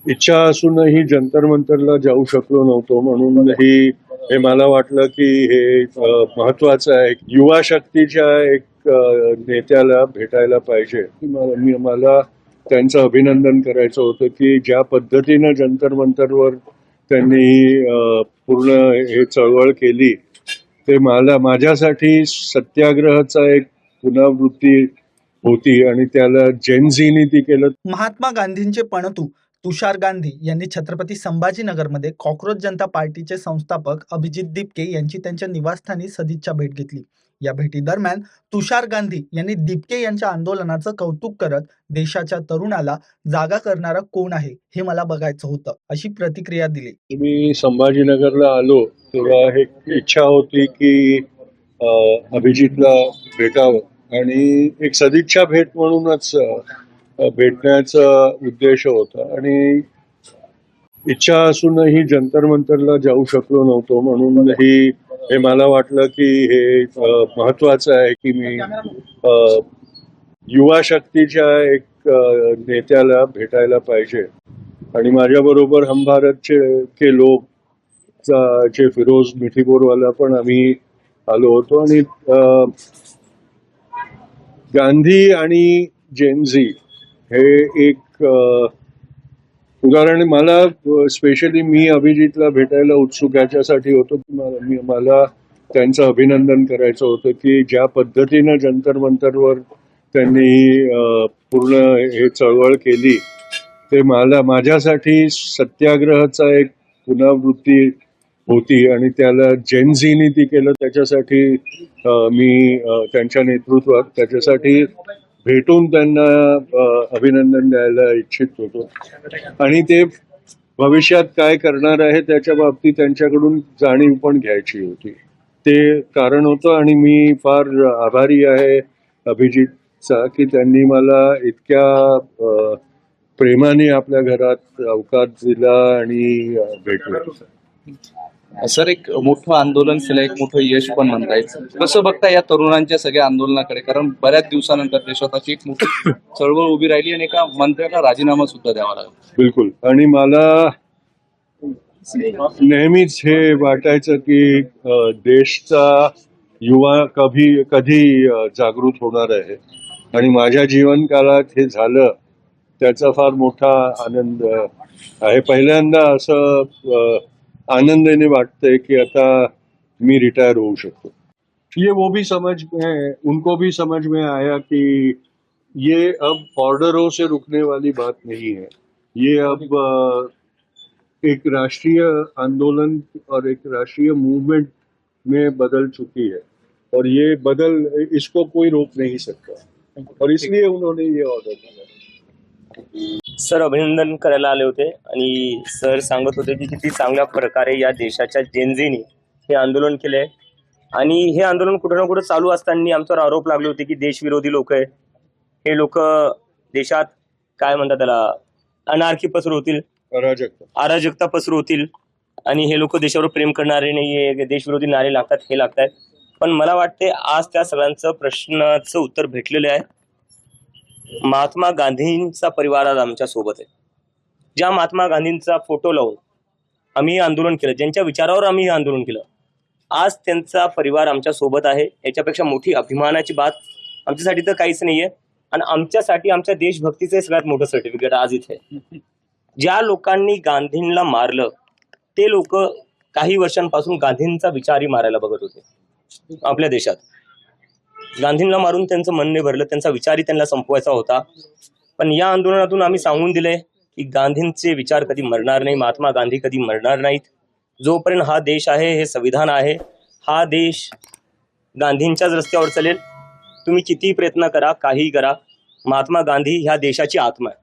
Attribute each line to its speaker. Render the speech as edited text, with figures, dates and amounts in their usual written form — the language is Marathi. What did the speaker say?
Speaker 1: इच्छा असूनही जंतर मंतरला जाऊ शकलो नव्हतो, म्हणून हे मला वाटलं की हे महत्वाचं आहे. युवा शक्तीच्या एक नेत्याला भेटायला पाहिजे. मला त्यांचं अभिनंदन करायचं होतं की ज्या पद्धतीनं जंतर मंतरवर त्यांनी पूर्ण हे चळवळ केली, ते माझ्यासाठी सत्याग्रहाचा एक पुनरावृत्ती होती आणि त्याला जेनझीनी ती केलं.
Speaker 2: महात्मा गांधींचे पणतू तुषार गांधी यांनी छत्रपती संभाजीनगरमध्ये कॉकरोच जनता पार्टीचे संस्थापक अभिजित दिपके यांची त्यांच्या निवासस्थानी सदिच्छा भेट घेतली. या भेटीदरम्यान तुषार गांधी यांनी दिपके यांच्या आंदोलनाचं कौतुक करत देशाच्या तरुणाला जागा करणारा कोण आहे हे मला बघायचं होतं अशी प्रतिक्रिया दिली.
Speaker 1: मी संभाजीनगरला आलो तेव्हा एक इच्छा होती की अभिजितला भेटावं आणि एक सदिच्छा भेट म्हणूनच भेटण्याचा उद्देश होता आणि इच्छा असूनही जंतर मंतरला जाऊ शकलो नव्हतो, म्हणून हे मला वाटलं की हे महत्वाचं आहे की मी युवा शक्तीच्या एक नेत्याला भेटायला पाहिजे. आणि माझ्याबरोबर हम भारतचे लोक जे फिरोज मिठीपोरवाला पण आम्ही आलो होतो. आणि गांधी आणि जेनझी हे एक उदाहरण मला स्पेशली मी अभिजितला भेटायला उत्सुक याच्यासाठी होतो की मला त्यांचं अभिनंदन करायचं होतं की ज्या पद्धतीनं जंतर मंतरवर त्यांनी पूर्ण हे चळवळ केली, ते माझ्यासाठी सत्याग्रहाचा एक पुनरावृत्ती होती आणि त्याला जेनझीनी ती केलं. त्याच्यासाठी मी त्यांच्या नेतृत्वात त्याच्यासाठी भेटून त्यांना अभिनंदन द्यायला इच्छित होतो आणि ते भविष्यात काय करणार आहे त्याच्या बाबतीत त्यांच्याकडून जाणीव पण घ्यायची होती. ते कारण होतं आणि मी फार आभारी आहे अभिजितचा की त्यांनी मला इतक्या प्रेमाने आपल्या घरात अवकाश दिला आणि भेटलं.
Speaker 3: सर, एक मोठं आंदोलन केलं, एक मोठं यश पण म्हणता येईल. कसं बघता या तरुणांच्या सगळ्या आंदोलनाकडे? कारण बऱ्याच दिवसानंतर देशात अशी एक मोठी चळवळ उभी राहिली आणि एका मंत्र्याला राजीनामा सुद्धा द्यावा लागला.
Speaker 1: बिलकुल. आणि मला नेहमीच हे वाटायचं की देशचा युवा कधी जागृत होणार आहे आणि माझ्या जीवनकाळात हे झालं, त्याचा फार मोठा आनंद आहे. पहिल्यांदा असं आनंदाने वाटतंय की आता मी रिटायर होऊ शकतो. ये वो भी उनको भी समझ में आया कि ये अब ऑर्डरों से रुकने वाली बात नहीं है. ये अब एक राष्ट्रीय आंदोलन और एक राष्ट्रीय मूवमेंट में बदल चुकी है और ये इसको कोई रोक नहीं सकता और इसलिए उन्होंने ये ऑर्डर दिया.
Speaker 4: सर अभिनंदन करायला आले होते आणि सर सांगत होते की किती चांगल्या प्रकारे या देशाच्या जेनझीनी हे आंदोलन केले आणि हे आंदोलन कुठं ना कुठं चालू असताना आमच्यावर आरोप लागले होते की देशविरोधी लोक आहे, हे लोक देशात काय म्हणतात त्याला अनार्की पसरवतील, अराजकता पसरवतील आणि हे लोक देशावर प्रेम करणारे नाहीये, देशविरोधी नारे लागतात, हे लागतात. पण मला वाटते आज त्या सगळ्यांचं प्रश्नाचं उत्तर भेटलेलं आहे. महात्मा गांधींचा परिवार आज आमच्या सोबत आहे. ज्या महात्मा गांधींचा फोटो लावून आम्ही आंदोलन केलं, ज्यांच्या विचारावर आम्ही आंदोलन केलं, आज त्यांचा परिवार आमच्या सोबत आहे. याच्यापेक्षा मोठी अभिमानाची बात आमच्यासाठी तर काहीच नाहीये. आणि आमच्यासाठी आमच्या देशभक्तीचं सगळ्यात मोठं सर्टिफिकेट आज इथे. ज्या लोकांनी गांधींना मारलं ते लोक काही वर्षांपासून गांधींचा विचारही मारायला बघत होते आपल्या देशात. गांधींना मारून त्यांचं मन नाही भरलं, त्यांचा विचारही त्यांना संपवायचा होता. पण या आंदोलनातून आम्ही सांगून दिले की गांधींचे विचार कधी मरणार नाही, महात्मा गांधी कधी मरणार नाहीत. जोपर्यंत हा देश आहे, हे संविधान आहे, हा देश गांधींच्याच रस्त्यावर चालेल. तुम्ही कितीही प्रयत्न करा, काहीही करा, महात्मा गांधी ह्या देशाची आत्मा आहे.